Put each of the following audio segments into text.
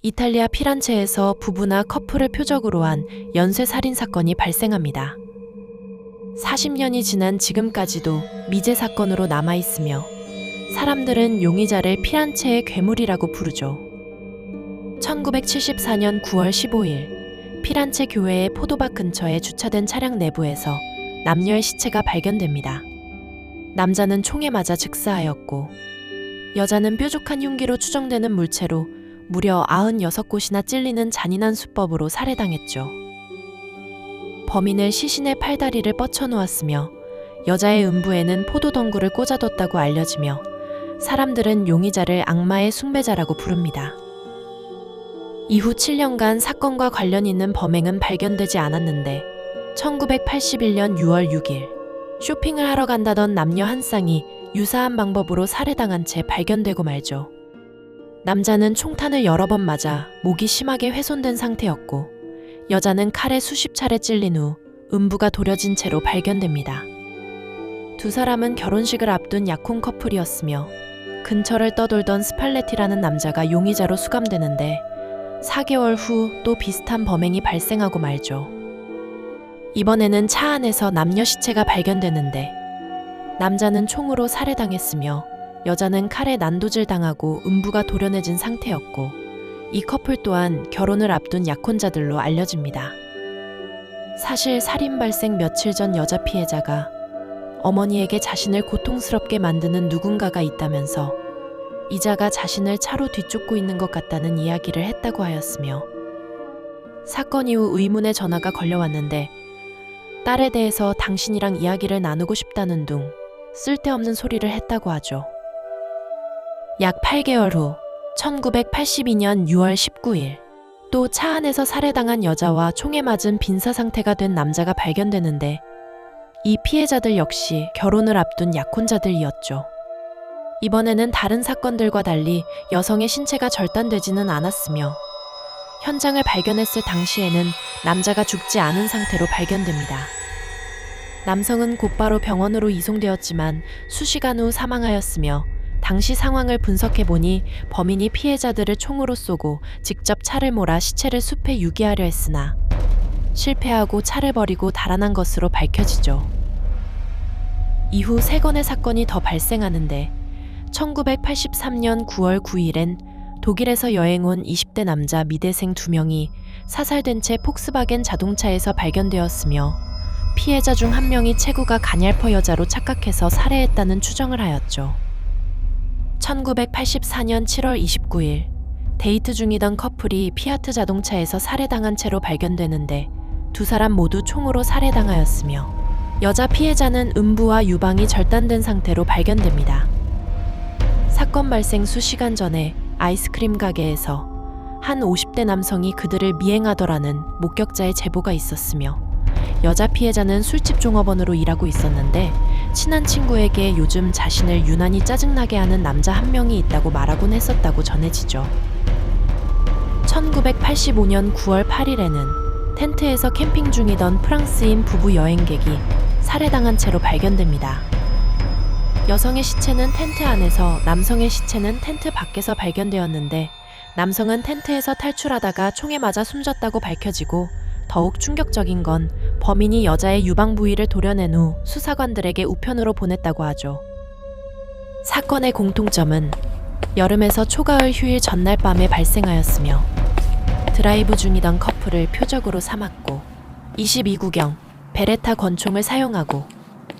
이탈리아 피란체에서 부부나 커플을 표적으로 한 연쇄 살인 사건이 발생합니다. 40년이 지난 지금까지도 미제 사건으로 남아있으며 사람들은 용의자를 피란체의 괴물이라고 부르죠. 1974년 9월 15일 피란체 교회의 포도밭 근처에 주차된 차량 내부에서 남녀의 시체가 발견됩니다. 남자는 총에 맞아 즉사하였고 여자는 뾰족한 흉기로 추정되는 물체로 무려 96곳이나 찔리는 잔인한 수법으로 살해당했죠. 범인은 시신의 팔다리를 뻗쳐놓았으며 여자의 음부에는 포도덩굴을 꽂아뒀다고 알려지며 사람들은 용의자를 악마의 숭배자라고 부릅니다. 이후 7년간 사건과 관련 있는 범행은 발견되지 않았는데 1981년 6월 6일 쇼핑을 하러 간다던 남녀 한 쌍이 유사한 방법으로 살해당한 채 발견되고 말죠. 남자는 총탄을 여러 번 맞아 목이 심하게 훼손된 상태였고 여자는 칼에 수십 차례 찔린 후 음부가 도려진 채로 발견됩니다. 두 사람은 결혼식을 앞둔 약혼 커플이었으며 근처를 떠돌던 스팔레티라는 남자가 용의자로 수감되는데 4개월 후 또 비슷한 범행이 발생하고 말죠. 이번에는 차 안에서 남녀 시체가 발견되는데 남자는 총으로 살해당했으며 여자는 칼에 난도질 당하고 음부가 도려내진 상태였고 이 커플 또한 결혼을 앞둔 약혼자들로 알려집니다. 사실 살인 발생 며칠 전 여자 피해자가 어머니에게 자신을 고통스럽게 만드는 누군가가 있다면서 이자가 자신을 차로 뒤쫓고 있는 것 같다는 이야기를 했다고 하였으며 사건 이후 의문의 전화가 걸려왔는데 딸에 대해서 당신이랑 이야기를 나누고 싶다는 둥 쓸데없는 소리를 했다고 하죠. 약 8개월 후 1982년 6월 19일 또 차 안에서 살해당한 여자와 총에 맞은 빈사 상태가 된 남자가 발견되는데 이 피해자들 역시 결혼을 앞둔 약혼자들이었죠. 이번에는 다른 사건들과 달리 여성의 신체가 절단되지는 않았으며 현장을 발견했을 당시에는 남자가 죽지 않은 상태로 발견됩니다. 남성은 곧바로 병원으로 이송되었지만 수시간 후 사망하였으며 당시 상황을 분석해보니 범인이 피해자들을 총으로 쏘고 직접 차를 몰아 시체를 숲에 유기하려 했으나 실패하고 차를 버리고 달아난 것으로 밝혀지죠. 이후 3건의 사건이 더 발생하는데 1983년 9월 9일엔 독일에서 여행 온 20대 남자 미대생 2명이 사살된 채 폭스바겐 자동차에서 발견되었으며 피해자 중 한 명이 체구가 가냘퍼 여자로 착각해서 살해했다는 추정을 하였죠. 1984년 7월 29일 데이트 중이던 커플이 피아트 자동차에서 살해당한 채로 발견되는데 두 사람 모두 총으로 살해당하였으며 여자 피해자는 음부와 유방이 절단된 상태로 발견됩니다. 사건 발생 수시간 전에 아이스크림 가게에서 한 50대 남성이 그들을 미행하더라는 목격자의 제보가 있었으며 여자 피해자는 술집 종업원으로 일하고 있었는데 친한 친구에게 요즘 자신을 유난히 짜증나게 하는 남자 한 명이 있다고 말하곤 했었다고 전해지죠. 1985년 9월 8일에는 텐트에서 캠핑 중이던 프랑스인 부부 여행객이 살해당한 채로 발견됩니다. 여성의 시체는 텐트 안에서, 남성의 시체는 텐트 밖에서 발견되었는데 남성은 텐트에서 탈출하다가 총에 맞아 숨졌다고 밝혀지고 더욱 충격적인 건 범인이 여자의 유방 부위를 도려낸 후 수사관들에게 우편으로 보냈다고 하죠. 사건의 공통점은 여름에서 초가을 휴일 전날 밤에 발생하였으며 드라이브 중이던 커플을 표적으로 삼았고 22구경 베레타 권총을 사용하고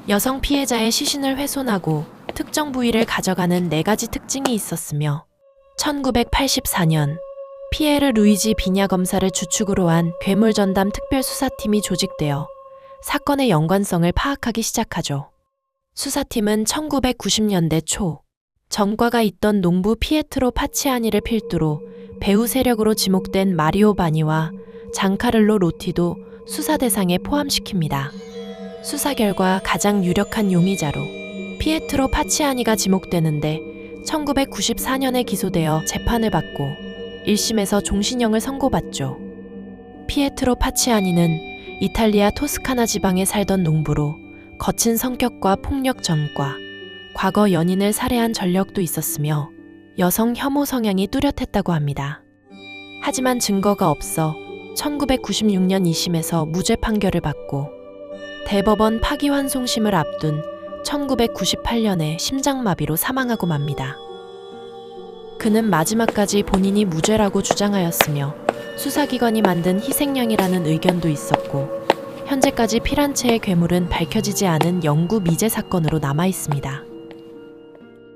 여성 피해자의 시신을 훼손하고 특정 부위를 가져가는 4가지 특징이 있었으며 1984년 피에르 루이지 비냐 검사를 주축으로 한 괴물전담 특별수사팀이 조직되어 사건의 연관성을 파악하기 시작하죠. 수사팀은 1990년대 초 전과가 있던 농부 피에트로 파치아니를 필두로 배후 세력으로 지목된 마리오 바니와 장카를로 로티도 수사 대상에 포함시킵니다. 수사 결과 가장 유력한 용의자로 피에트로 파치아니가 지목되는데 1994년에 기소되어 재판을 받고 1심에서 종신형을 선고받죠. 피에트로 파치아니는 이탈리아 토스카나 지방에 살던 농부로 거친 성격과 폭력 전과, 과거 연인을 살해한 전력도 있었으며 여성 혐오 성향이 뚜렷했다고 합니다. 하지만 증거가 없어 1996년 2심에서 무죄 판결을 받고 대법원 파기환송심을 앞둔 1998년에 심장마비로 사망하고 맙니다. 그는 마지막까지 본인이 무죄라고 주장하였으며 수사기관이 만든 희생양이라는 의견도 있었고 현재까지 피란체의 괴물은 밝혀지지 않은 영구 미제 사건으로 남아 있습니다.